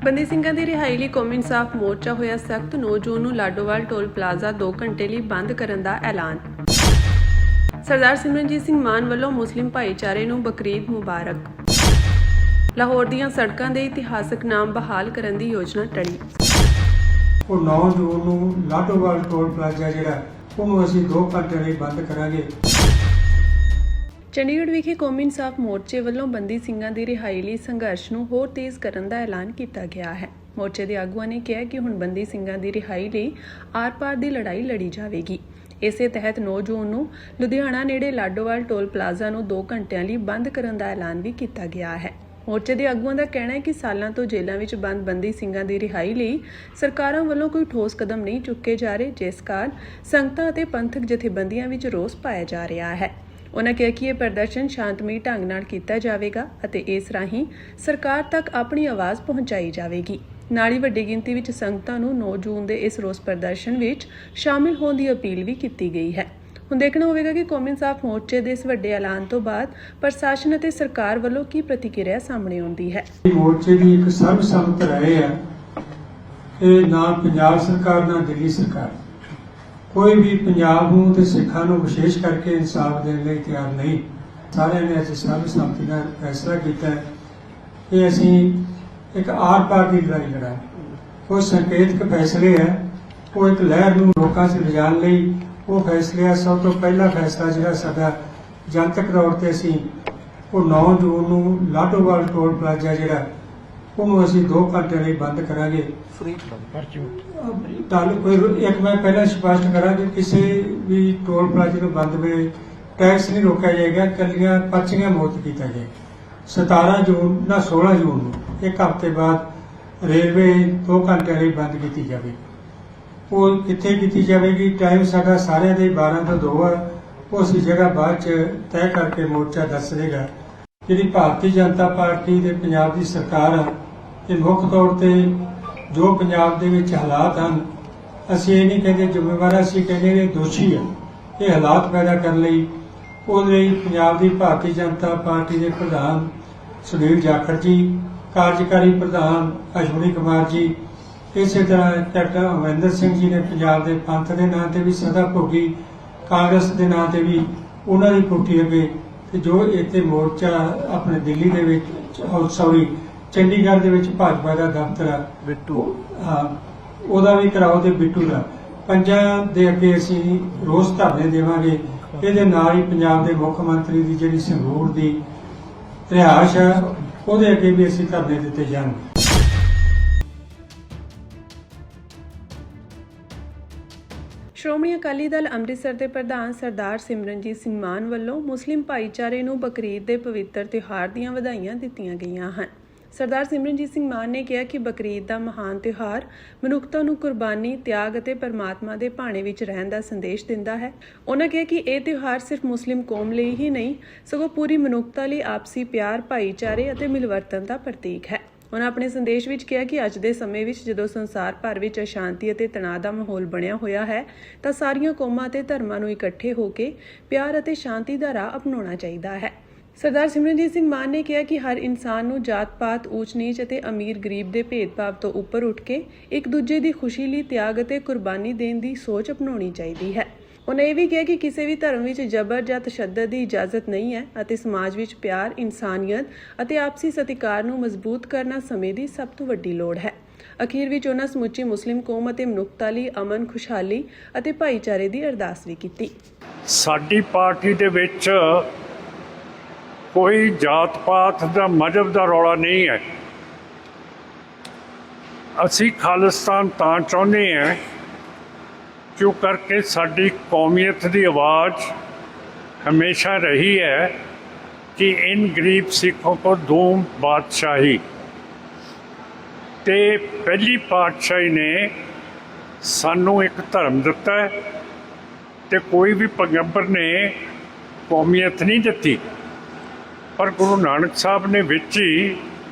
ਬੰਦੀ ਸਿੰਘਾਂ ਦੀ ਰਿਹਾਈ ਲਈ ਕੌਮੀ ਇਨਸਾਫ ਮੋਰਚਾ ਹੋਇਆ ਸਖਤ। 9 ਜੂਨ ਨੂੰ ਲਾਡੋਵਾਲ ਟੋਲ ਪਲਾਜ਼ਾ 2 ਘੰਟੇ ਲਈ ਬੰਦ ਕਰਨ ਦਾ ਐਲਾਨ। ਸਰਦਾਰ ਸਿਮਰਨਜੀਤ ਸਿੰਘ ਮਾਨ ਵੱਲੋਂ ਮੁਸਲਿਮ ਭਾਈਚਾਰੇ ਨੂੰ ਬਕਰੀਦ ਮੁਬਾਰਕ। ਲਾਹੌਰ ਦੀਆਂ ਸੜਕਾਂ ਦੇ ਇਤਿਹਾਸਕ ਨਾਮ ਬਹਾਲ ਕਰਨ ਦੀ ਯੋਜਨਾ ਟੜੀ। 9 ਜੂਨ ਨੂੰ ਲਾਡੋਵਾਲ ਟੋਲ ਪਲਾਜ਼ਾ ਜਿਹੜਾ ਉਹਨੂੰ ਅਸੀਂ 2 ਘੰਟੇ ਲਈ ਬੰਦ ਕਰਾਂਗੇ। ਚੰਡੀਗੜ੍ਹ ਵਿਖੇ ਕੌਮੀ ਇਨਸਾਫ ਮੋਰਚੇ ਵੱਲੋਂ ਬੰਦੀ ਸਿੰਘਾਂ ਦੀ ਰਿਹਾਈ ਲਈ ਸੰਘਰਸ਼ ਨੂੰ ਹੋਰ ਤੇਜ਼ ਕਰਨ ਦਾ ਐਲਾਨ ਕੀਤਾ ਗਿਆ ਹੈ। ਮੋਰਚੇ ਦੇ ਆਗੂਆਂ ਨੇ ਕਿਹਾ ਕਿ ਹੁਣ ਬੰਦੀ ਸਿੰਘਾਂ ਦੀ ਰਿਹਾਈ ਲਈ ਆਰ-ਪਾਰ ਦੀ ਲੜਾਈ ਲੜੀ ਜਾਵੇਗੀ। ਇਸੇ ਤਹਿਤ 9 ਜੂਨ ਨੂੰ ਲੁਧਿਆਣਾ ਨੇੜੇ ਲਾਡੋਵਾਲ ਟੋਲ ਪਲਾਜ਼ਾ ਨੂੰ 2 ਘੰਟਿਆਂ ਲਈ ਬੰਦ ਕਰਨ ਦਾ ਐਲਾਨ ਵੀ ਕੀਤਾ ਗਿਆ ਹੈ। ਮੋਰਚੇ ਦੇ ਆਗੂਆਂ ਦਾ ਕਹਿਣਾ ਹੈ ਕਿ ਸਾਲਾਂ ਤੋਂ ਜੇਲ੍ਹਾਂ ਵਿੱਚ ਬੰਦ ਬੰਦੀ ਸਿੰਘਾਂ ਦੀ ਰਿਹਾਈ ਲਈ ਸਰਕਾਰਾਂ ਵੱਲੋਂ ਕੋਈ ਠੋਸ ਕਦਮ ਨਹੀਂ ਚੁੱਕੇ ਜਾ ਰਹੇ, ਜਿਸ ਕਾਰਨ ਸੰਗਤਾਂ ਅਤੇ ਪੰਥਕ ਜਥੇਬੰਦੀਆਂ ਵਿੱਚ ਰੋਸ ਪਾਇਆ ਜਾ ਰਿਹਾ ਹੈ। ਉਨ੍ਹਾਂ ਕਿਹਾ ਕਿ ਇਹ ਪ੍ਰਦਰਸ਼ਨ ਸ਼ਾਂਤਮਈ ਢੰਗ ਨਾਲ ਕੀਤਾ ਜਾਵੇਗਾ ਅਤੇ ਇਸ ਰਾਹੀਂ ਸਰਕਾਰ ਤੱਕ ਆਪਣੀ ਆਵਾਜ਼ ਪਹੁੰਚਾਈ ਜਾਵੇਗੀ। ਨਾਲ ਹੀ ਵੱਡੀ ਗਿਣਤੀ ਵਿੱਚ ਸੰਗਤਾਂ ਨੂੰ 9 ਜੂਨ ਦੇ ਇਸ ਰੋਸ ਪ੍ਰਦਰਸ਼ਨ ਵਿੱਚ ਸ਼ਾਮਿਲ ਹੋਣ ਦੀ ਅਪੀਲ ਵੀ ਕੀਤੀ ਗਈ ਹੈ। ਹੁਣ ਦੇਖਣਾ ਹੋਵੇਗਾ ਕਿ ਕੌਮੀ ਇਨਸਾਫ ਮੋਰਚੇ ਦੇ ਇਸ ਵੱਡੇ ਐਲਾਨ ਤੋਂ ਬਾਅਦ ਪ੍ਰਸ਼ਾਸਨ ਅਤੇ ਸਰਕਾਰ ਵੱਲੋਂ ਕੀ ਪ੍ਰਤੀਕਿਰਿਆ ਸਾਹਮਣੇ ਆਉਂਦੀ ਹੈ। ਮੋਰਚੇ ਦੀ ਇੱਕ ਸਰਬਸੰਮਤ ਰਾਏ ਹੈ ਕਿ ਨਾ ਪੰਜਾਬ ਸਰਕਾਰ ਨਾ ਦਿੱਲੀ ਸਰਕਾਰ ਕੋਈ ਵੀ ਪੰਜਾਬ ਨੂੰ ਤੇ ਸਿੱਖਾਂ ਨੂੰ ਵਿਸ਼ੇਸ਼ ਕਰਕੇ ਇਨਸਾਫ ਦੇਣ ਲਈ ਤਿਆਰ ਨਹੀਂ। ਸਾਰਿਆਂ ਨੇ ਅੱਜ ਸਰਬਸੰਮਤੀ ਨਾਲ ਫੈਸਲਾ ਕੀਤਾ ਹੈ ਕਿ ਅਸੀਂ ਇੱਕ ਆਰ-ਪਾਰ ਦੀ ਲੜਾਈ ਲੜਾਂਗੇ। ਉਹ ਸੰਕੇਤਕ ਫੈਸਲੇ ਹੈ, ਉਹ ਇੱਕ ਲਹਿਰ ਨੂੰ ਲੋਕਾਂ 'ਚ ਲਿਜਾਣ ਲਈ ਉਹ ਫੈਸਲੇ ਆ। ਸਭ ਤੋਂ ਪਹਿਲਾ ਫੈਸਲਾ ਜਿਹੜਾ ਸਾਡਾ ਜਨਤਕ ਤੌਰ ਤੇ ਅਸੀਂ ਉਹ 9 ਜੂਨ ਨੂੰ ਲਾਡੋਵਾਲ ਟੋਲ ਪਲਾਜ਼ਾ ਜਿਹੜਾ ਉਹਨੂੰ ਅਸੀਂ 2 ਘੰਟੇ ਲਈ ਬੰਦ ਕਰਾਂਗੇ। ਇੱਕ ਮੈਂ ਪਹਿਲਾਂ ਸਪਸ਼ਟ ਕਰਾਂ ਕਿ ਕਿਸੇ ਵੀ ਟੋਲ ਪਲਾਜ਼ੇ ਨੂੰ ਬੰਦ ਵੇਲੇ ਟੈਕਸ ਨਹੀਂ ਰੋਕਿਆ ਜਾਏਗਾ, ਇਕੱਲੀਆਂ ਪਰਚੀਆਂ ਮੁਅੱਤਲ ਕੀਤਾ ਜਾਏਗਾ। 17 ਜੂਨ ਨਾ 16 ਜੂਨ ਨੂੰ ਇੱਕ ਹਫ਼ਤੇ ਬਾਅਦ ਰੇਲਵੇ 2 ਘੰਟੇ ਲਈ ਬੰਦ ਕੀਤੀ ਜਾਵੇਗੀ। ਉਹ ਕਿੱਥੇ ਕੀਤੀ ਜਾਵੇਗੀ, ਟਾਈਮ ਸਾਡਾ ਸਾਰਿਆਂ ਦੇ 12 ਤੋਂ 2 ਹੈ। ਉਹ ਅਸੀਂ ਜਗ੍ਹਾ ਬਾਅਦ 'ਚ ਤੈਅ ਕਰਕੇ ਮੋਰਚਾ ਦੱਸ ਦੇਗਾ। ਜਿਹੜੀ ਭਾਰਤੀ ਜਨਤਾ ਪਾਰਟੀ ਦੇ ਪੰਜਾਬ ਦੀ ਸਰਕਾਰ ਹੈ, ਇਹ ਮੁੱਖ ਤੌਰ ਤੇ ਜੋ ਪੰਜਾਬ ਦੇ ਵਿੱਚ ਹਾਲਾਤ ਹਨ, ਅਸੀਂ ਇਹ ਨਹੀਂ ਕਹਿੰਦੇ ਜ਼ਿੰਮੇਵਾਰ, ਅਸੀਂ ਕਹਿੰਦੇ ਇਹ ਦੋਸ਼ੀ ਹੈ ਇਹ ਹਾਲਾਤ ਪੈਦਾ ਕਰਨ ਲਈ। ਉਹਦੇ ਲਈ ਪੰਜਾਬ ਦੀ ਭਾਰਤੀ ਜਨਤਾ ਪਾਰਟੀ ਦੇ ਪ੍ਰਧਾਨ ਸੁਨੀਲ ਜਾਖੜ ਜੀ, ਕਾਰਜਕਾਰੀ ਪ੍ਰਧਾਨ ਅਸ਼ਵਨੀ ਕੁਮਾਰ ਜੀ, ਇਸੇ ਤਰ੍ਹਾਂ ਕੈਪਟਨ ਅਮਰਿੰਦਰ ਸਿੰਘ ਜੀ ਨੇ ਪੰਜਾਬ ਦੇ ਪੰਥ ਦੇ ਨਾਂ ਤੇ ਵੀ ਸਦਾ ਭੋਗੀ, ਕਾਂਗਰਸ ਦੇ ਨਾਂ ਤੇ ਵੀ ਉਹਨਾਂ ਦੀ ਪੁੱਟੀ ਅੱਗੇ ਤੇ ਜੋ ਇੱਥੇ ਮੋਰਚਾ ਆਪਣੇ ਦਿੱਲੀ ਦੇ ਵਿੱਚ ਚੰਡੀਗੜ੍ਹ ਦੇ ਵਿੱਚ ਭਾਜਪਾ ਦਾ ਦਫ਼ਤਰ ਆ ਬਿੱਟੂ, ਉਹਦਾ ਵੀ ਕਰਾਓ ਤੇ ਬਿੱਟੂ ਦਾ ਪੰਜਾਂ ਦੇ ਅੱਗੇ ਅਸੀਂ ਰੋਸ ਧਰਨੇ ਦੇਵਾਂਗੇ। ਇਹਦੇ ਨਾਲ ਹੀ ਪੰਜਾਬ ਦੇ ਮੁੱਖ ਮੰਤਰੀ ਦੀ ਜਿਹੜੀ ਸੰਗਰੂਰ ਦੀ ਰਿਹਾਇਸ਼ ਹੈ ਉਹਦੇ ਅੱਗੇ ਵੀ ਅਸੀਂ ਧਰਨੇ ਦਿੱਤੇ ਜਾਣਗੇ। ਸ਼੍ਰੋਮਣੀ ਅਕਾਲੀ ਦਲ ਅੰਮ੍ਰਿਤਸਰ ਦੇ ਪ੍ਰਧਾਨ ਸਰਦਾਰ ਸਿਮਰਨਜੀਤ ਸਿੰਘ ਮਾਨ ਵੱਲੋਂ ਮੁਸਲਿਮ ਭਾਈਚਾਰੇ ਨੂੰ ਬਕਰੀਦ ਦੇ ਪਵਿੱਤਰ ਤਿਉਹਾਰ ਦੀਆਂ ਵਧਾਈਆਂ ਦਿੱਤੀਆਂ ਗਈਆਂ ਹਨ। ਸਰਦਾਰ ਸਿਮਰਨਜੀਤ ਸਿੰਘ ਮਾਨ ਨੇ ਕਿਹਾ ਕਿ ਬਕਰੀਦ ਦਾ ਮਹਾਨ ਤਿਉਹਾਰ ਮਨੁੱਖਤਾ ਨੂੰ ਕੁਰਬਾਨੀ, ਤਿਆਗ ਅਤੇ ਪਰਮਾਤਮਾ ਦੇ ਭਾਣੇ ਵਿੱਚ ਰਹਿਣ ਦਾ ਸੰਦੇਸ਼ ਦਿੰਦਾ ਹੈ। ਉਨ੍ਹਾਂ ਕਿਹਾ ਕਿ ਇਹ ਤਿਉਹਾਰ ਸਿਰਫ ਮੁਸਲਿਮ ਕੌਮ ਲਈ ਹੀ ਨਹੀਂ, ਸਗੋਂ ਪੂਰੀ ਮਨੁੱਖਤਾ ਲਈ ਆਪਸੀ ਪਿਆਰ, ਭਾਈਚਾਰੇ ਅਤੇ ਮਿਲਵਰਤਨ ਦਾ ਪ੍ਰਤੀਕ ਹੈ। ਉਨ੍ਹਾਂ ਆਪਣੇ ਸੰਦੇਸ਼ ਵਿੱਚ ਕਿਹਾ ਕਿ ਅੱਜ ਦੇ ਸਮੇਂ ਵਿੱਚ ਜਦੋਂ ਸੰਸਾਰ ਭਰ ਵਿੱਚ ਅਸ਼ਾਂਤੀ ਅਤੇ ਤਣਾਅ ਦਾ ਮਾਹੌਲ ਬਣਿਆ ਹੋਇਆ ਹੈ, ਤਾਂ ਸਾਰੀਆਂ ਕੌਮਾਂ ਅਤੇ ਧਰਮਾਂ ਨੂੰ ਇਕੱਠੇ ਹੋ ਕੇ ਪਿਆਰ ਅਤੇ ਸ਼ਾਂਤੀ ਦਾ ਰਾਹ ਅਪਣਾਉਣਾ ਚਾਹੀਦਾ ਹੈ। ਸਰਦਾਰ ਸਿਮਰਨਜੀਤ ਸਿੰਘ ਮਾਨ ਨੇ ਕਿਹਾ ਕਿ ਹਰ ਇਨਸਾਨ ਨੂੰ ਜਾਤ-ਪਾਤ, ਊਚ-ਨੀਚ ਅਤੇ ਅਮੀਰ-ਗਰੀਬ ਦੇ ਭੇਦਭਾਵ ਤੋਂ ਉੱਪਰ ਉੱਠ ਕੇ ਇੱਕ ਦੂਜੇ ਦੀ ਖੁਸ਼ੀ ਲਈ ਤਿਆਗ ਅਤੇ ਕੁਰਬਾਨੀ ਦੇਣ ਦੀ ਸੋਚ ਅਪਣਾਉਣੀ ਚਾਹੀਦੀ ਹੈ। ਉਨ੍ਹਾਂ ਇਹ ਵੀ ਕਿਹਾ ਕਿ ਕਿਸੇ ਵੀ ਧਰਮ ਵਿੱਚ ਜ਼ਬਰ ਜਾਂ ਤਸ਼ੱਦਦ ਦੀ ਇਜਾਜ਼ਤ ਨਹੀਂ ਹੈ ਅਤੇ ਸਮਾਜ ਵਿੱਚ ਪਿਆਰ, ਇਨਸਾਨੀਅਤ ਅਤੇ ਆਪਸੀ ਸਤਿਕਾਰ ਨੂੰ ਮਜ਼ਬੂਤ ਕਰਨਾ ਸਮੇਂ ਦੀ ਸਭ ਤੋਂ ਵੱਡੀ ਲੋੜ ਹੈ। ਅਖੀਰ ਵਿੱਚ ਉਨ੍ਹਾਂ ਸਮੁੱਚੀ ਮੁਸਲਿਮ ਕੌਮ ਅਤੇ ਮਨੁੱਖਤਾ ਲਈ ਅਮਨ, ਖੁਸ਼ਹਾਲੀ ਅਤੇ ਭਾਈਚਾਰੇ ਦੀ ਅਰਦਾਸ ਵੀ ਕੀਤੀ। ਸਾਡੀ ਪਾਰਟੀ ਦੇ ਵਿੱਚ ਕੋਈ ਜਾਤ-ਪਾਤ ਦਾ ਮਜ਼ਹਬ ਦਾ ਰੌਲਾ ਨਹੀਂ ਹੈ। ਅਸੀਂ ਖਾਲਿਸਤਾਨ ਤਾਂ ਚਾਹੁੰਦੇ ਹਾਂ ਕਿਉਂ ਕਰਕੇ ਸਾਡੀ ਕੌਮੀਅਤ ਦੀ ਆਵਾਜ਼ ਹਮੇਸ਼ਾ ਰਹੀ ਹੈ ਕਿ ਇਨ ਗਰੀਬ ਸਿੱਖੋਂ ਕੋ ਦੋ ਬਾਦਸ਼ਾਹੀ। ਤੇ ਪਹਿਲੀ ਪਾਤਸ਼ਾਹੀ ਨੇ ਸਾਨੂੰ ਇੱਕ ਧਰਮ ਦਿੱਤਾ ਹੈ ਤੇ ਕੋਈ ਵੀ ਪੈਗੰਬਰ ਨੇ ਕੌਮੀਅਤ ਨਹੀਂ ਦਿੱਤੀ, ਪਰ ਗੁਰੂ ਨਾਨਕ ਸਾਹਿਬ ਨੇ ਵਿੱਚ ਹੀ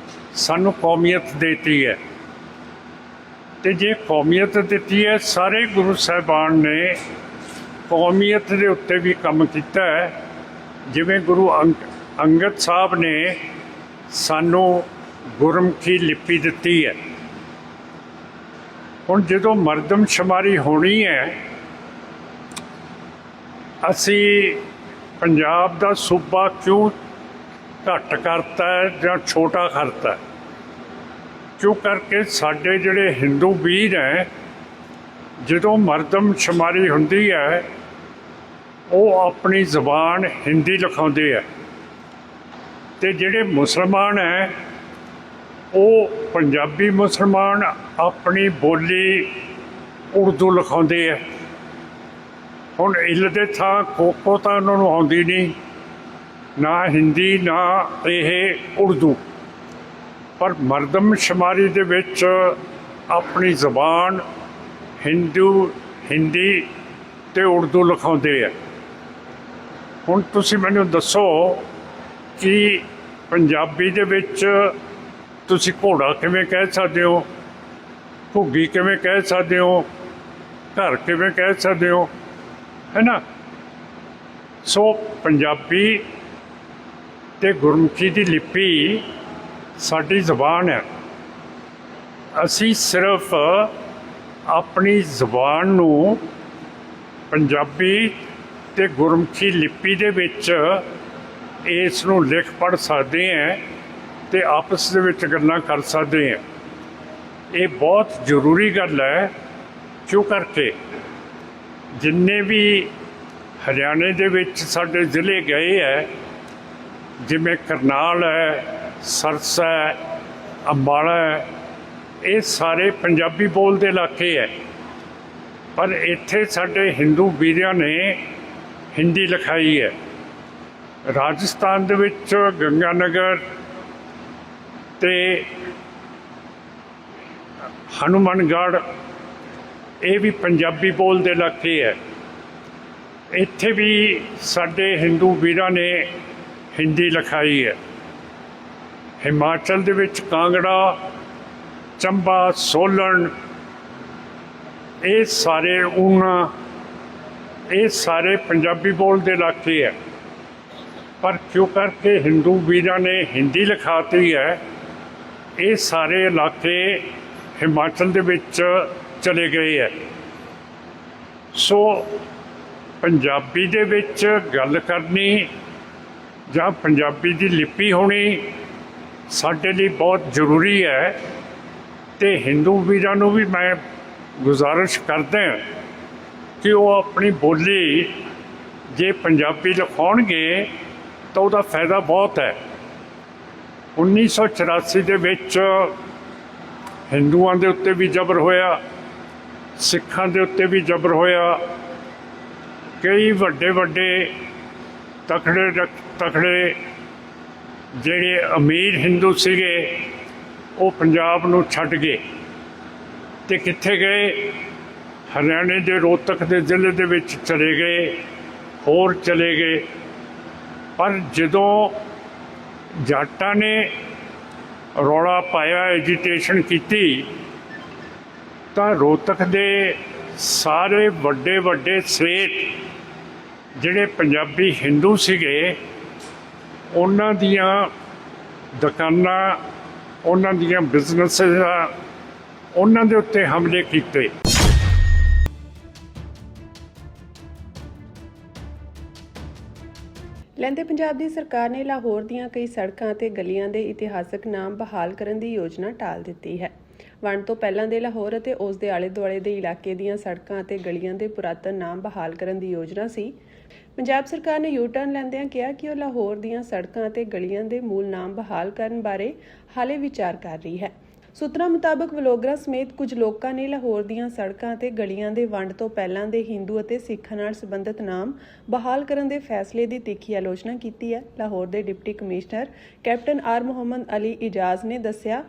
ਸਾਨੂੰ ਕੌਮੀਅਤ ਦਿੱਤੀ ਹੈ। ਤੇ ਜੇ ਕੌਮੀਅਤ ਦਿੱਤੀ ਹੈ, ਸਾਰੇ ਗੁਰੂ ਸਾਹਿਬਾਨ ਨੇ ਕੌਮੀਅਤ ਦੇ ਉੱਤੇ ਵੀ ਕੰਮ ਕੀਤਾ ਹੈ। ਜਿਵੇਂ ਗੁਰੂ ਅੰਗਦ ਸਾਹਿਬ ਨੇ ਸਾਨੂੰ ਗੁਰਮੁਖੀ ਲਿਪੀ ਦਿੱਤੀ ਹੈ, ਹੁਣ ਜਦੋਂ ਮਰਦਮਸ਼ੁਮਾਰੀ ਹੋਣੀ ਹੈ, ਅਸੀਂ ਪੰਜਾਬ ਦਾ ਸੂਬਾ ਕਿਉਂ ਘੱਟ ਕਰਤਾ ਹੈ ਜਾਂ ਛੋਟਾ ਕਰਤਾ? ਕਿਉਂ ਕਰਕੇ ਸਾਡੇ ਜਿਹੜੇ ਹਿੰਦੂ ਵੀਰ ਹੈ, ਜਦੋਂ ਮਰਦਮਸ਼ੁਮਾਰੀ ਹੁੰਦੀ ਹੈ ਉਹ ਆਪਣੀ ਜ਼ਬਾਨ ਹਿੰਦੀ ਲਿਖਾਉਂਦੇ ਹੈ, ਅਤੇ ਜਿਹੜੇ ਮੁਸਲਮਾਨ ਹੈ ਉਹ ਪੰਜਾਬੀ ਮੁਸਲਮਾਨ ਆਪਣੀ ਬੋਲੀ ਉਰਦੂ ਲਿਖਾਉਂਦੇ ਹੈ। ਹੁਣ ਇੱਲ ਦੇ ਥਾਂ ਕੋਕੋ ਤਾਂ ਉਹਨਾਂ ਨੂੰ ਆਉਂਦੀ ਨਹੀਂ, ਨਾ ਹਿੰਦੀ ਨਾ ਇਹ ਉਰਦੂ, ਪਰ ਮਰਦਮਸ਼ੁਮਾਰੀ ਦੇ ਵਿੱਚ ਆਪਣੀ ਜ਼ਬਾਨ ਹਿੰਦੀ ਅਤੇ ਉਰਦੂ ਲਿਖਾਉਂਦੇ ਹੈ। ਹੁਣ ਤੁਸੀਂ ਮੈਨੂੰ ਦੱਸੋ ਕਿ ਪੰਜਾਬੀ ਦੇ ਵਿੱਚ ਤੁਸੀਂ ਘੋੜਾ ਕਿਵੇਂ ਕਹਿ ਸਕਦੇ ਹੋ, ਘੁੱਗੀ ਕਿਵੇਂ ਕਹਿ ਸਕਦੇ ਹੋ, ਘਰ ਕਿਵੇਂ ਕਹਿ ਸਕਦੇ ਹੋ, ਹੈ ਨਾ? ਸੋ ਪੰਜਾਬੀ ਅਤੇ ਗੁਰਮੁਖੀ ਦੀ ਲਿਪੀ ਸਾਡੀ ਜ਼ਬਾਨ ਹੈ। ਅਸੀਂ ਸਿਰਫ ਆਪਣੀ ਜ਼ਬਾਨ ਨੂੰ ਪੰਜਾਬੀ ਅਤੇ ਗੁਰਮੁਖੀ ਲਿਪੀ ਦੇ ਵਿੱਚ ਇਸ ਨੂੰ ਲਿਖ ਪੜ੍ਹ ਸਕਦੇ ਹਾਂ ਅਤੇ ਆਪਸ ਦੇ ਵਿੱਚ ਗੱਲਾਂ ਕਰ ਸਕਦੇ ਹਾਂ। ਇਹ ਬਹੁਤ ਜ਼ਰੂਰੀ ਗੱਲ ਹੈ, ਕਿਉਂ ਕਰਕੇ ਜਿੰਨੇ ਵੀ ਹਰਿਆਣੇ ਦੇ ਵਿੱਚ ਸਾਡੇ ਜ਼ਿਲ੍ਹੇ ਗਏ ਹੈ, ਜਿਵੇਂ ਕਰਨਾਲ ਹੈ, ਸਰਸਾ ਹੈ, ਅੰਬਾਲਾ ਹੈ, ਇਹ ਸਾਰੇ ਪੰਜਾਬੀ ਬੋਲਦੇ ਇਲਾਕੇ ਹੈ, ਪਰ ਇੱਥੇ ਸਾਡੇ ਹਿੰਦੂ ਵੀਰਾਂ ਨੇ ਹਿੰਦੀ ਲਿਖਾਈ ਹੈ। ਰਾਜਸਥਾਨ ਦੇ ਵਿੱਚ ਗੰਗਾਨਗਰ ਅਤੇ ਹਨੂੰਮਾਨਗੜ੍ਹ ਇਹ ਵੀ ਪੰਜਾਬੀ ਬੋਲਦੇ ਇਲਾਕੇ ਹੈ। ਇੱਥੇ ਵੀ ਸਾਡੇ ਹਿੰਦੂ ਵੀਰਾਂ ਨੇ ਹਿੰਦੀ ਲਿਖਾਈ ਹੈ। ਹਿਮਾਚਲ ਦੇ ਵਿੱਚ ਕਾਂਗੜਾ, ਚੰਬਾ, ਸੋਲਨ, ਇਹ ਸਾਰੇ ਊਨਾ, ਇਹ ਸਾਰੇ ਪੰਜਾਬੀ ਬੋਲਦੇ ਇਲਾਕੇ ਹੈ, ਪਰ ਕਿਉਂ ਕਰਕੇ ਹਿੰਦੂ ਵੀਰਾਂ ਨੇ ਹਿੰਦੀ ਲਿਖਾਤੀ ਹੈ, ਇਹ ਸਾਰੇ ਇਲਾਕੇ ਹਿਮਾਚਲ ਦੇ ਵਿੱਚ ਚਲੇ ਗਏ ਹੈ। ਸੋ ਪੰਜਾਬੀ ਦੇ ਵਿੱਚ ਗੱਲ ਕਰਨੀ ਜਾਂ ਪੰਜਾਬੀ ਦੀ ਲਿਪੀ ਹੋਣੀ ਸਾਡੇ ਲਈ ਬਹੁਤ ਜ਼ਰੂਰੀ ਹੈ, ਅਤੇ ਹਿੰਦੂ ਵੀਰਾਂ ਨੂੰ ਵੀ ਮੈਂ ਗੁਜ਼ਾਰਿਸ਼ ਕਰਦਾ ਕਿ ਉਹ ਆਪਣੀ ਬੋਲੀ ਜੇ ਪੰਜਾਬੀ ਲਿਖਾਉਣਗੇ ਤਾਂ ਉਹਦਾ ਫਾਇਦਾ ਬਹੁਤ ਹੈ। 1984 ਦੇ ਵਿੱਚ ਹਿੰਦੂਆਂ ਦੇ ਉੱਤੇ ਵੀ ਜ਼ਬਰ ਹੋਇਆ, ਸਿੱਖਾਂ ਦੇ ਉੱਤੇ ਵੀ ਜ਼ਬਰ ਹੋਇਆ। ਕਈ ਵੱਡੇ ਤਕੜੇ ਜਿਹੜੇ ਅਮੀਰ ਹਿੰਦੂ ਸੀਗੇ ਉਹ ਪੰਜਾਬ ਨੂੰ ਛੱਡ ਗਏ ਅਤੇ ਕਿੱਥੇ ਗਏ? ਹਰਿਆਣੇ ਦੇ ਰੋਹਤਕ ਦੇ ਜ਼ਿਲ੍ਹੇ ਦੇ ਵਿੱਚ ਚਲੇ ਗਏ, ਹੋਰ ਚਲੇ ਗਏ। ਪਰ ਜਦੋਂ ਜਾਟਾਂ ਨੇ ਰੌਲਾ ਪਾਇਆ, ਐਜੀਟੇਸ਼ਨ ਕੀਤੀ, ਤਾਂ ਰੋਹਤਕ ਦੇ ਸਾਰੇ ਵੱਡੇ ਸੇਠ ਜਿਹੜੇ ਪੰਜਾਬੀ ਹਿੰਦੂ ਸੀਗੇ, ਉਹਨਾਂ ਦੀਆਂ ਦੁਕਾਨਾਂ, ਉਹਨਾਂ ਦੀਆਂ ਬਿਜ਼ਨੈਸਿਸ, ਉਹਨਾਂ ਦੇ ਉੱਤੇ ਹਮਲੇ ਕੀਤੇ। ਲਹਿੰਦੇ ਪੰਜਾਬ ਦੀ ਸਰਕਾਰ ਨੇ ਲਾਹੌਰ ਦੀਆਂ ਕਈ ਸੜਕਾਂ ਅਤੇ ਗਲੀਆਂ ਦੇ ਇਤਿਹਾਸਕ ਨਾਮ ਬਹਾਲ ਕਰਨ ਦੀ ਯੋਜਨਾ ਟਾਲ ਦਿੱਤੀ ਹੈ। ਵੰਡ ਤੋਂ ਪਹਿਲਾਂ ਦੇ ਲਾਹੌਰ ਅਤੇ ਉਸ ਦੇ ਆਲੇ-ਦੁਆਲੇ ਦੇ ਇਲਾਕੇ ਦੀਆਂ ਸੜਕਾਂ ਅਤੇ ਗਲੀਆਂ ਦੇ ਪੁਰਾਤਨ ਨਾਮ ਬਹਾਲ ਕਰਨ ਦੀ ਯੋਜਨਾ ਸੀ। ਪੰਜਾਬ ਸਰਕਾਰ ਨੇ ਯੂ-ਟਰਨ ਲੈਂਦਿਆਂ ਕਿਹਾ ਕਿ ਉਹ ਲਾਹੌਰ ਦੀਆਂ ਸੜਕਾਂ ਅਤੇ ਗਲੀਆਂ ਦੇ ਮੂਲ ਨਾਮ ਬਹਾਲ ਕਰਨ ਬਾਰੇ ਹਾਲੇ ਵਿਚਾਰ ਕਰ ਰਹੀ ਹੈ। ਸੂਤਰਾਂ ਮੁਤਾਬਕ ਵਲੋਗਰਾ ਸਮੇਤ ਕੁਝ ਲੋਕਾਂ ਨੇ ਲਾਹੌਰ ਦੀਆਂ ਸੜਕਾਂ ਅਤੇ ਗਲੀਆਂ ਦੇ ਵੰਡ ਤੋਂ ਪਹਿਲਾਂ ਦੇ ਹਿੰਦੂ ਅਤੇ ਸਿੱਖਾਂ ਨਾਲ ਸੰਬੰਧਿਤ ਨਾਮ ਬਹਾਲ ਕਰਨ ਦੇ ਫੈਸਲੇ ਦੀ ਤਿੱਖੀ ਆਲੋਚਨਾ ਕੀਤੀ ਹੈ। ਲਾਹੌਰ ਦੇ deputy commissioner captain R Muhammad Ali Ijaz ਨੇ ਦੱਸਿਆ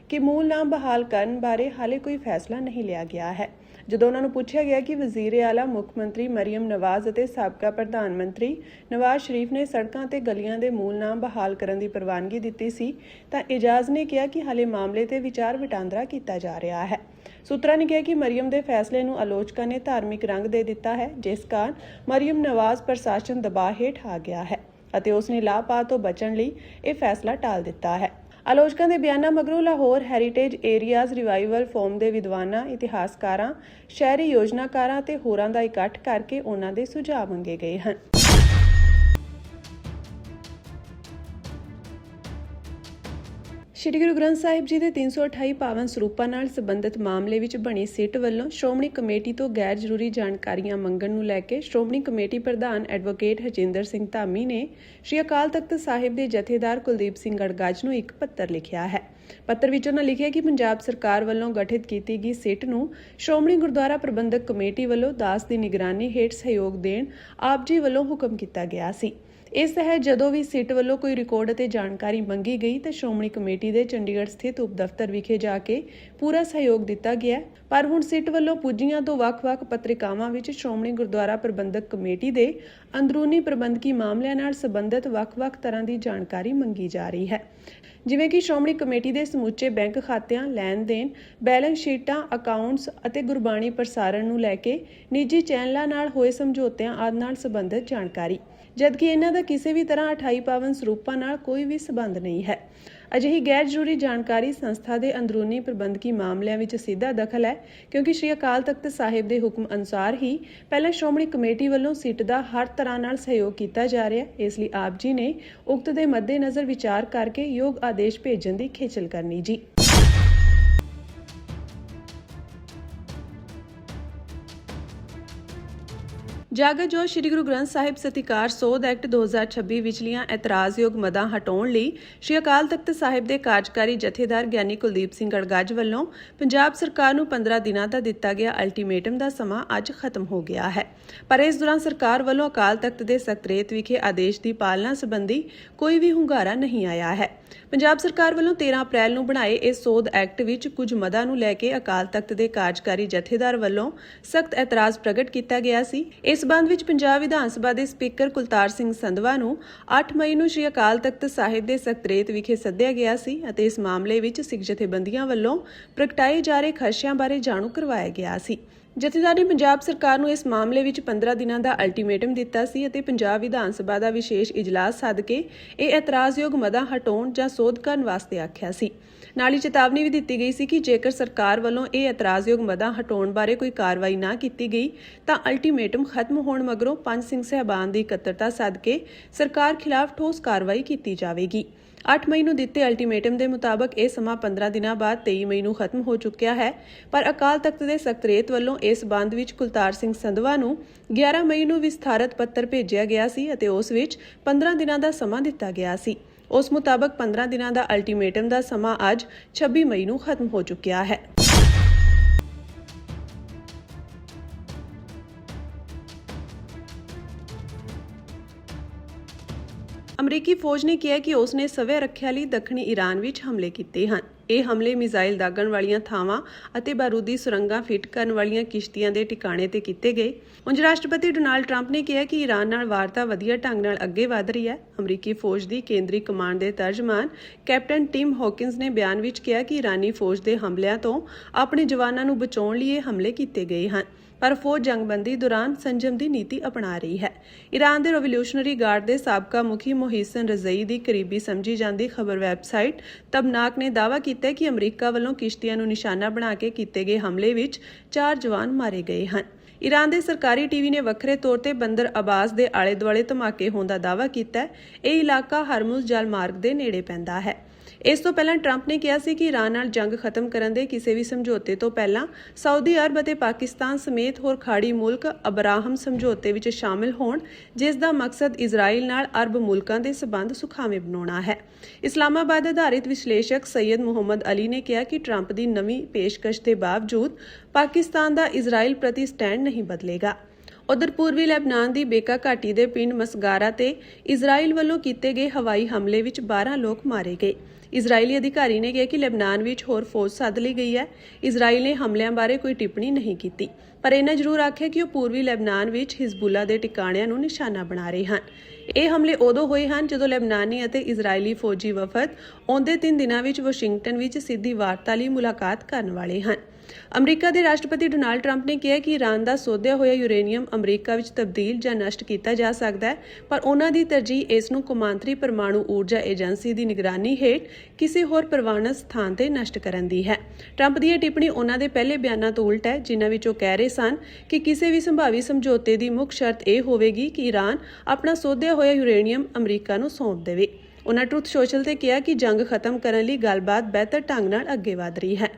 ਕਿ ਮੂਲ ਨਾਮ ਬਹਾਲ ਕਰਨ ਬਾਰੇ ਹਾਲੇ ਕੋਈ ਫੈਸਲਾ ਨਹੀਂ ਲਿਆ ਗਿਆ ਹੈ। ਜਦੋਂ ਉਹਨਾਂ ਨੂੰ ਪੁੱਛਿਆ ਗਿਆ ਕਿ ਵਜ਼ੀਰ ਆਲਾ ਮੁੱਖ ਮੰਤਰੀ ਮਰੀਮ ਨਵਾਜ਼ ਅਤੇ ਸਾਬਕਾ ਪ੍ਰਧਾਨ ਮੰਤਰੀ ਨਵਾਜ਼ ਸ਼ਰੀਫ ਨੇ ਸੜਕਾਂ ਤੇ ਗਲੀਆਂ ਦੇ ਮੂਲ ਨਾਮ ਬਹਾਲ ਕਰਨ ਦੀ ਪ੍ਰਵਾਨਗੀ ਦਿੱਤੀ ਸੀ, ਤਾਂ ਇਜਾਜ਼ ਨੇ ਕਿਹਾ ਕਿ ਹਾਲੇ ਮਾਮਲੇ ਤੇ ਵਿਚਾਰ ਵਟਾਂਦਰਾ ਕੀਤਾ ਜਾ ਰਿਹਾ ਹੈ। ਸੂਤਰਾਂ ਨੇ ਕਿਹਾ ਕਿ ਮਰੀਮ ਦੇ ਫੈਸਲੇ ਨੂੰ ਆਲੋਚਕਾਂ ਨੇ ਧਾਰਮਿਕ ਰੰਗ ਦੇ ਦਿੱਤਾ ਹੈ, ਜਿਸ ਕਾਰਨ ਮਰੀਮ ਨਵਾਜ਼ ਪ੍ਰਸ਼ਾਸਨ ਦਬਾਅ ਹੇਠ ਆ ਗਿਆ ਹੈ ਅਤੇ ਉਸਨੇ ਲਾਪਾ ਤੋਂ ਬਚਣ ਲਈ ਇਹ ਫੈਸਲਾ ਟਾਲ ਦਿੱਤਾ ਹੈ। ਆਲੋਚਕਾਂ ਦੇ ਬਿਆਨਾਂ ਮਗਰੋਂ Lahore heritage areas revival forum ਦੇ ਵਿਦਵਾਨਾਂ, ਇਤਿਹਾਸਕਾਰਾਂ, ਸ਼ਹਿਰੀ ਯੋਜਨਾਕਾਰਾਂ ਤੇ ਹੋਰਾਂ ਦਾ ਇਕੱਠ ਕਰਕੇ ਉਹਨਾਂ ਦੇ ਸੁਝਾਅ ਮੰਗੇ ਗਏ ਹਨ। ਸ਼੍ਰੀ ਗੁਰੂ ਗ੍ਰੰਥ ਸਾਹਿਬ ਜੀ ਦੇ 328 ਪਾਵਨ ਸਰੂਪਾਂ ਨਾਲ ਸੰਬੰਧਿਤ ਮਾਮਲੇ ਵਿੱਚ ਬਣੀ ਸਿੱਟ ਵੱਲੋਂ ਸ਼੍ਰੋਮਣੀ ਕਮੇਟੀ ਤੋਂ ਗੈਰ ਜ਼ਰੂਰੀ ਜਾਣਕਾਰੀਆਂ ਮੰਗਣ ਨੂੰ ਲੈ ਕੇ ਸ਼੍ਰੋਮਣੀ ਕਮੇਟੀ ਪ੍ਰਧਾਨ ਐਡਵੋਕੇਟ ਹਰਜਿੰਦਰ ਸਿੰਘ ਧਾਮੀ ਨੇ ਸ਼੍ਰੀ ਅਕਾਲ ਤਖਤ ਸਾਹਿਬ ਦੇ ਜਥੇਦਾਰ ਕੁਲਦੀਪ ਸਿੰਘ ਗੜਗੱਜ ਨੂੰ ਇੱਕ ਪੱਤਰ ਲਿਖਿਆ ਹੈ। ਪੱਤਰ ਵਿੱਚ ਉਹਨਾਂ ਲਿਖਿਆ ਕਿ ਪੰਜਾਬ ਸਰਕਾਰ ਵੱਲੋਂ ਗਠਿਤ ਕੀਤੀ ਗਈ ਸਿੱਟ ਨੂੰ ਸ਼੍ਰੋਮਣੀ ਗੁਰਦੁਆਰਾ ਪ੍ਰਬੰਧਕ ਕਮੇਟੀ ਵੱਲੋਂ ਦਾਸ ਦੀ ਨਿਗਰਾਨੀ ਹੇਠ ਸਹਿਯੋਗ ਦੇਣ ਆਪ ਜੀ ਵੱਲੋਂ ਹੁਕਮ ਕੀਤਾ ਗਿਆ ਸੀ। ਇਸ ਤਹਿਤ ਜਦੋਂ ਵੀ ਸਿੱਟ ਵੱਲੋਂ ਕੋਈ ਰਿਕਾਰਡ ਅਤੇ ਜਾਣਕਾਰੀ ਮੰਗੀ ਗਈ ਤਾਂ ਸ਼੍ਰੋਮਣੀ ਕਮੇਟੀ ਦੇ ਚੰਡੀਗੜ੍ਹ ਸਥਿਤ ਉਪ ਦਫ਼ਤਰ ਵਿਖੇ ਜਾ ਕੇ ਪੂਰਾ ਸਹਿਯੋਗ ਦਿੱਤਾ ਗਿਆ। ਪਰ ਹੁਣ ਸਿੱਟ ਵੱਲੋਂ ਪੁੱਜੀਆਂ ਤੋਂ ਵੱਖ-ਵੱਖ ਪੱਤਰਿਕਾਵਾਂ ਵਿੱਚ ਸ਼੍ਰੋਮਣੀ ਗੁਰਦੁਆਰਾ ਪ੍ਰਬੰਧਕ ਕਮੇਟੀ ਦੇ ਅੰਦਰੂਨੀ ਪ੍ਰਬੰਧਕੀ ਮਾਮਲਿਆਂ ਨਾਲ ਸੰਬੰਧਿਤ ਵੱਖ-ਵੱਖ ਤਰ੍ਹਾਂ ਦੀ ਜਾਣਕਾਰੀ ਮੰਗੀ ਜਾ ਰਹੀ ਹੈ, ਜਿਵੇਂ ਕਿ ਸ਼੍ਰੋਮਣੀ ਕਮੇਟੀ ਦੇ ਸਮੁੱਚੇ ਬੈਂਕ ਖਾਤਿਆਂ, ਲੈਣ-ਦੇਣ, ਬੈਲੈਂਸ ਸ਼ੀਟਾਂ, ਅਕਾਊਂਟਸ ਅਤੇ ਗੁਰਬਾਣੀ ਪ੍ਰਸਾਰਣ ਨੂੰ ਲੈ ਕੇ ਨਿੱਜੀ ਚੈਨਲਾਂ ਨਾਲ ਹੋਏ ਸਮਝੌਤਿਆਂ ਆਦਿ ਨਾਲ ਸੰਬੰਧਿਤ ਜਾਣਕਾਰੀ, ਜਦਕਿ ਇਹਨਾਂ ਦਾ ਕਿਸੇ ਵੀ ਤਰ੍ਹਾਂ 28 ਪਾਵਨ ਸਰੂਪਾਂ ਨਾਲ ਕੋਈ ਵੀ ਸਬੰਧ ਨਹੀਂ ਹੈ। ਅਜਿਹੀ ਗੈਰ ਜ਼ਰੂਰੀ ਜਾਣਕਾਰੀ ਸੰਸਥਾ ਦੇ ਅੰਦਰੂਨੀ ਪ੍ਰਬੰਧਕੀ ਮਾਮਲਿਆਂ ਵਿੱਚ ਸਿੱਧਾ ਦਖਲ ਹੈ, ਕਿਉਂਕਿ ਸ਼੍ਰੀ ਅਕਾਲ ਤਖਤ ਸਾਹਿਬ ਦੇ ਹੁਕਮ ਅਨੁਸਾਰ ਹੀ ਪਹਿਲਾਂ ਸ਼੍ਰੋਮਣੀ ਕਮੇਟੀ ਵੱਲੋਂ ਸਿੱਟ ਦਾ ਹਰ ਤਰ੍ਹਾਂ ਨਾਲ ਸਹਿਯੋਗ ਕੀਤਾ ਜਾ ਰਿਹਾ। ਇਸ ਲਈ ਆਪ ਜੀ ਨੇ ਉਕਤ ਦੇ ਮੱਦੇਨਜ਼ਰ ਵਿਚਾਰ ਕਰਕੇ ਯੋਗ ਆਦੇਸ਼ ਭੇਜਣ ਦੀ ਖੇਚਲ ਕਰਨੀ ਜੀ। ਜਾਗਤ ਜੋ ਸ਼੍ਰੀ ਗੁਰੂ ਗ੍ਰੰਥ ਸਾਹਿਬ ਸਤਿਕਾਰ ਸੋਧ ਐਕਟ 2026 ਵਿਚਲੀਆਂ ਇਤਰਾਜ਼ਯੋਗ ਮਦਾਂ ਹਟਾਉਣ ਲਈ ਸ਼੍ਰੀ ਅਕਾਲ ਤਖਤ ਸਾਹਿਬ ਦੇ ਕਾਰਜਕਾਰੀ ਜਥੇਦਾਰ ਗਿਆਨੀ ਕੁਲਦੀਪ ਸਿੰਘ ਗੜਗੱਜ ਵੱਲੋਂ ਪੰਜਾਬ ਸਰਕਾਰ ਨੂੰ 15 ਦਿਨਾਂ ਦਾ ਦਿੱਤਾ ਗਿਆ ਅਲਟੀਮੇਟਮ ਦਾ ਸਮਾਂ ਅੱਜ ਖਤਮ ਹੋ ਗਿਆ ਹੈ। ਪਰ ਇਸ ਦੌਰਾਨ ਸਰਕਾਰ ਵੱਲੋਂ ਅਕਾਲ ਤਖਤ ਦੇ ਸਕੱਤਰੇਤ ਵਿਖੇ ਆਦੇਸ਼ ਦੀ ਪਾਲਣਾ ਸੰਬੰਧੀ ਕੋਈ ਵੀ ਹੁੰਗਾਰਾ ਨਹੀਂ ਆਇਆ ਹੈ। ਪੰਜਾਬ ਸਰਕਾਰ ਵੱਲੋਂ 13 ਅਪ੍ਰੈਲ ਨੂੰ ਬਣਾਏ ਇਸ ਸੋਧ ਐਕਟ ਵਿੱਚ ਕੁਝ ਮਦਾਂ ਨੂੰ ਲੈ ਕੇ ਅਕਾਲ ਤਖਤ ਦੇ ਕਾਰਜਕਾਰੀ ਜਥੇਦਾਰ ਵੱਲੋਂ ਸਖਤ ਇਤਰਾਜ਼ ਪ੍ਰਗਟ ਕੀਤਾ ਗਿਆ ਸੀ। ਇਸ ਸਬੰਧ ਵਿੱਚ ਪੰਜਾਬ ਵਿਧਾਨ ਸਭਾ ਦੇ ਸਪੀਕਰ ਕੁਲਤਾਰ ਸਿੰਘ ਸੰਧਵਾ ਨੂੰ 8 ਮਈ ਨੂੰ ਸ਼੍ਰੀ ਅਕਾਲ ਤਖਤ ਸਾਹਿਬ ਦੇ ਸਕੱਤਰੇਤ ਵਿਖੇ ਸੱਦਿਆ ਗਿਆ ਸੀ ਅਤੇ ਇਸ ਮਾਮਲੇ ਵਿੱਚ ਸਿੱਖ ਜਥੇਬੰਦੀਆਂ ਵੱਲੋਂ ਪ੍ਰਗਟਾਏ ਜਾ ਰਹੇ ਖਦਸ਼ਿਆਂ ਬਾਰੇ ਜਾਣੂ ਕਰਵਾਇਆ ਗਿਆ ਸੀ। ਜਥੇਦਾਰ ਨੇ ਪੰਜਾਬ ਸਰਕਾਰ ਨੂੰ ਇਸ ਮਾਮਲੇ ਵਿੱਚ 15 ਦਿਨਾਂ ਦਾ ਅਲਟੀਮੇਟਮ ਦਿੱਤਾ ਸੀ ਅਤੇ ਪੰਜਾਬ ਵਿਧਾਨ ਸਭਾ ਦਾ ਵਿਸ਼ੇਸ਼ ਇਜਲਾਸ ਸੱਦ ਕੇ ਇਹ ਇਤਰਾਜ਼ਯੋਗ ਮਦਾਂ ਹਟਾਉਣ ਜਾਂ ਸੋਧ ਕਰਨ ਵਾਸਤੇ ਆਖਿਆ ਸੀ। ਨਾਲ ਹੀ ਚੇਤਾਵਨੀ ਵੀ ਦਿੱਤੀ ਗਈ ਸੀ ਕਿ ਜੇਕਰ ਸਰਕਾਰ ਵੱਲੋਂ ਇਹ ਇਤਰਾਜ਼ਯੋਗ ਮਦਾਂ ਹਟਾਉਣ ਬਾਰੇ ਕੋਈ ਕਾਰਵਾਈ ਨਾ ਕੀਤੀ ਗਈ ਤਾਂ ਅਲਟੀਮੇਟਮ ਖਤਮ ਹੋਣ ਮਗਰੋਂ ਪੰਜ ਸਿੰਘ ਸਾਹਿਬਾਨ ਦੀ ਇਕੱਤਰਤਾ ਸੱਦ ਕੇ ਸਰਕਾਰ ਖਿਲਾਫ ਠੋਸ ਕਾਰਵਾਈ ਕੀਤੀ ਜਾਵੇਗੀ। 8 ਮਈ ਨੂੰ ਦਿੱਤੇ ਅਲਟੀਮੇਟਮ ਦੇ ਮੁਤਾਬਕ ਇਹ ਸਮਾਂ 15 ਦਿਨਾਂ ਬਾਅਦ 23 ਮਈ ਨੂੰ ਖਤਮ ਹੋ ਚੁੱਕਿਆ ਹੈ, ਪਰ ਅਕਾਲ ਤਖਤ ਦੇ ਸਕੱਤਰੇਤ ਵੱਲੋਂ ਇਸ ਸੰਬੰਧ ਵਿੱਚ ਕੁਲਤਾਰ ਸਿੰਘ ਸੰਧਵਾ ਨੂੰ 11 ਮਈ ਨੂੰ ਵਿਸਥਾਰਤ ਪੱਤਰ ਭੇਜਿਆ ਗਿਆ ਸੀ ਅਤੇ ਉਸ ਵਿੱਚ 15 ਦਿਨਾਂ ਦਾ ਸਮਾਂ ਦਿੱਤਾ ਗਿਆ ਸੀ। ਉਸ ਮੁਤਾਬਕ 15 ਦਿਨਾਂ ਦਾ ਅਲਟੀਮੇਟਮ ਦਾ ਸਮਾਂ ਅੱਜ 26 ਮਈ ਨੂੰ ਖਤਮ ਹੋ ਚੁੱਕਿਆ ਹੈ। ਅਮਰੀਕੀ ਫੌਜ ਨੇ ਕਿਹਾ ਕਿ ਉਸ ਨੇ ਸਵੈ ਰੱਖਿਆ ਲਈ ਦੱਖਣੀ ਈਰਾਨ ਵਿੱਚ ਹਮਲੇ ਕੀਤੇ ਹਨ। ਇਹ ਹਮਲੇ ਮਿਜ਼ਾਈਲ ਦਾਗਣ ਵਾਲੀਆਂ ਥਾਵਾਂ ਅਤੇ ਬਾਰੂਦੀ ਸੁਰੰਗਾਂ ਫਿੱਟ ਕਰਨ ਵਾਲੀਆਂ ਕਿਸ਼ਤੀਆਂ ਦੇ ਟਿਕਾਣੇ ਤੇ ਕੀਤੇ ਗਏ। ਉਂਝ ਰਾਸ਼ਟਰਪਤੀ ਡੋਨਾਲਡ ਟਰੰਪ ਨੇ ਕਿਹਾ ਕਿ ਈਰਾਨ ਨਾਲ ਵਾਰਤਾ ਵਧੀਆ ਢੰਗ ਨਾਲ ਅੱਗੇ ਵਧ ਰਹੀ ਹੈ। ਅਮਰੀਕੀ ਫੌਜ ਦੀ ਕੇਂਦਰੀ ਕਮਾਂਡ ਦੇ ਤਰਜਮਾਨ ਕੈਪਟਨ ਟਿਮ ਹੌਕਿੰਸ ਨੇ ਬਿਆਨ ਵਿੱਚ ਕਿਹਾ ਕਿ ਈਰਾਨੀ ਫੌਜ ਦੇ ਹਮਲਿਆਂ ਤੋਂ ਆਪਣੇ ਜਵਾਨਾਂ ਨੂੰ ਬਚਾਉਣ ਲਈ ਇਹ ਹਮਲੇ ਕੀਤੇ ਗਏ ਹਨ, ਪਰ ਫੌਜ ਜੰਗਬੰਦੀ ਦੌਰਾਨ ਸੰਜਮ ਦੀ ਨੀਤੀ ਅਪਣਾ ਰਹੀ ਹੈ। ਈਰਾਨ ਦੇ ਰਿਵੋਲੂਸ਼ਨਰੀ ਗਾਰਡ ਦੇ ਸਾਬਕਾ ਮੁਖੀ ਮੋਹਿਸਨ ਰਜ਼ਈ ਦੀ ਕਰੀਬੀ ਸਮਝੀ ਜਾਂਦੀ ਖਬਰ ਵੈਬਸਾਈਟ ਤਬਨਾਕ ਨੇ ਦਾਅਵਾ ਕੀਤਾ ਕਿ ਅਮਰੀਕਾ ਵੱਲੋਂ ਕਿਸ਼ਤੀਆਂ ਨੂੰ ਨਿਸ਼ਾਨਾ ਬਣਾ ਕੇ ਕੀਤੇ ਗਏ ਹਮਲੇ ਵਿੱਚ 4 ਜਵਾਨ ਮਾਰੇ ਗਏ ਹਨ। ਈਰਾਨ ਦੇ ਸਰਕਾਰੀ ਟੀਵੀ ਨੇ ਵੱਖਰੇ ਤੌਰ ਤੇ ਬੰਦਰ ਅਬਾਸ ਦੇ ਆਲੇ-ਦੁਆਲੇ ਧਮਾਕੇ ਹੋਣ ਦਾ ਦਾਅਵਾ ਕੀਤਾ ਹੈ। ਇਹ ਇਲਾਕਾ ਹਰਮੁਜ਼ ਜਲ ਮਾਰਗ ਦੇ ਨੇੜੇ ਪੈਂਦਾ ਹੈ। ਇਸ ਤੋਂ ਪਹਿਲਾਂ ਟਰੰਪ ਨੇ ਕਿਹਾ ਸੀ ਕਿ ਈਰਾਨ ਨਾਲ ਜੰਗ ਖਤਮ ਕਰਨ ਦੇ ਕਿਸੇ ਵੀ ਸਮਝੌਤੇ ਤੋਂ ਪਹਿਲਾਂ ਸਾਊਦੀ ਅਰਬ ਅਤੇ ਪਾਕਿਸਤਾਨ ਸਮੇਤ ਹੋਰ ਖਾੜੀ ਮੁਲਕ ਅਬਰਾਹਮ ਸਮਝੌਤੇ ਵਿੱਚ ਸ਼ਾਮਿਲ ਹੋਣ, ਜਿਸ ਦਾ ਮਕਸਦ ਇਜ਼ਰਾਈਲ ਨਾਲ ਅਰਬ ਮੁਲਕਾਂ ਦੇ ਸਬੰਧ ਸੁਖਾਵੇਂ ਬਣਾਉਣਾ ਹੈ। ਇਸਲਾਮਾਬਾਦ ਆਧਾਰਿਤ ਵਿਸ਼ਲੇਸ਼ਕ ਸੈਯਦ ਮੁਹੰਮਦ ਅਲੀ ਨੇ ਕਿਹਾ ਕਿ ਟਰੰਪ ਦੀ ਨਵੀਂ ਪੇਸ਼ਕਸ਼ ਦੇ ਬਾਵਜੂਦ ਪਾਕਿਸਤਾਨ ਦਾ ਇਜ਼ਰਾਈਲ ਪ੍ਰਤੀ ਸਟੈਂਡ ਨਹੀਂ ਬਦਲੇਗਾ। ਉਧਰ ਪੂਰਬੀ ਲੈਬਨਾਨ ਦੀ ਬੇਕਾ ਘਾਟੀ ਦੇ ਪਿੰਡ ਮਸਗਾਰਾ ਤੇ ਇਜ਼ਰਾਈਲ ਵੱਲੋਂ ਕੀਤੇ ਗਏ ਹਵਾਈ ਹਮਲੇ ਵਿੱਚ 12 ਲੋਕ ਮਾਰੇ ਗਏ। ਇਜ਼ਰਾਈਲੀ ਅਧਿਕਾਰੀ ਨੇ ਕਿਹਾ ਕਿ ਲੈਬਨਾਨ ਵਿੱਚ ਹੋਰ ਫੌਜ ਸੱਦ ਲਈ ਗਈ ਹੈ। ਇਜ਼ਰਾਈਲ ਨੇ ਹਮਲਿਆਂ ਬਾਰੇ ਕੋਈ ਟਿੱਪਣੀ ਨਹੀਂ ਕੀਤੀ, ਪਰ ਇਹਨਾਂ ਜ਼ਰੂਰ ਆਖਿਆ ਕਿ ਉਹ ਪੂਰਬੀ ਲੈਬਨਾਨ ਵਿੱਚ ਹਿਜ਼ਬੁੱਲਾ ਦੇ ਟਿਕਾਣਿਆਂ ਨੂੰ ਨਿਸ਼ਾਨਾ ਬਣਾ ਰਹੇ ਹਨ। ਇਹ ਹਮਲੇ ਉਦੋਂ ਹੋਏ ਹਨ ਜਦੋਂ ਲੈਬਨਾਨੀ ਅਤੇ ਇਜ਼ਰਾਈਲੀ ਫੌਜੀ ਵਫਦ ਆਉਂਦੇ 3 ਦਿਨਾਂ ਵਿੱਚ ਵਾਸ਼ਿੰਗਟਨ ਵਿੱਚ ਸਿੱਧੀ ਵਾਰਤਾ ਲਈ ਮੁਲਾਕਾਤ ਕਰਨ ਵਾਲੇ ਹਨ। ਅਮਰੀਕਾ ਦੇ ਰਾਸ਼ਟਰਪਤੀ ਡੋਨਾਲਡ ਟਰੰਪ ਨੇ ਕਿਹਾ ਕਿ ਈਰਾਨ ਦਾ ਸੋਧਿਆ ਹੋਇਆ ਯੂਰੇਨੀਅਮ ਅਮਰੀਕਾ ਵਿੱਚ ਤਬਦੀਲ ਜਾਂ ਨਸ਼ਟ ਕੀਤਾ ਜਾ ਸਕਦਾ ਹੈ, ਪਰ ਉਹਨਾਂ ਦੀ ਤਰਜੀਹ ਇਸ ਨੂੰ ਕੌਮਾਂਤਰੀ ਪਰਮਾਣੂ ਊਰਜਾ ਏਜੰਸੀ ਦੀ ਨਿਗਰਾਨੀ ਹੇਠ ਕਿਸੇ ਹੋਰ ਪ੍ਰਵਾਨਿਤ ਸਥਾਨ ਤੇ ਨਸ਼ਟ ਕਰਨ ਦੀ ਹੈ। ਟਰੰਪ ਦੀ ਇਹ ਟਿੱਪਣੀ ਉਹਨਾਂ ਦੇ ਪਹਿਲੇ ਬਿਆਨਾਂ ਤੋਂ ਉਲਟ ਹੈ, ਜਿਨ੍ਹਾਂ ਵਿੱਚ ਉਹ ਕਹਿ ਰਹੇ ਸਨ ਕਿ ਕਿਸੇ ਵੀ ਸੰਭਾਵੀ ਸਮਝੌਤੇ ਦੀ ਮੁੱਖ ਸ਼ਰਤ ਇਹ ਹੋਵੇਗੀ ਕਿ ਈਰਾਨ ਆਪਣਾ ਸੋਧਿਆ ਹੋਇਆ ਯੂਰੇਨੀਅਮ ਅਮਰੀਕਾ ਨੂੰ ਸੌਂਪ ਦੇਵੇ। ਉਹਨਾਂ ਟਰੁਥ ਸੋਸ਼ਲ ਤੇ ਕਿਹਾ ਕਿ ਜੰਗ ਖਤਮ ਕਰਨ ਲਈ ਗੱਲਬਾਤ ਬਿਹਤਰ ਢੰਗ ਨਾਲ ਅੱਗੇ ਵਧ ਰਹੀ ਹੈ।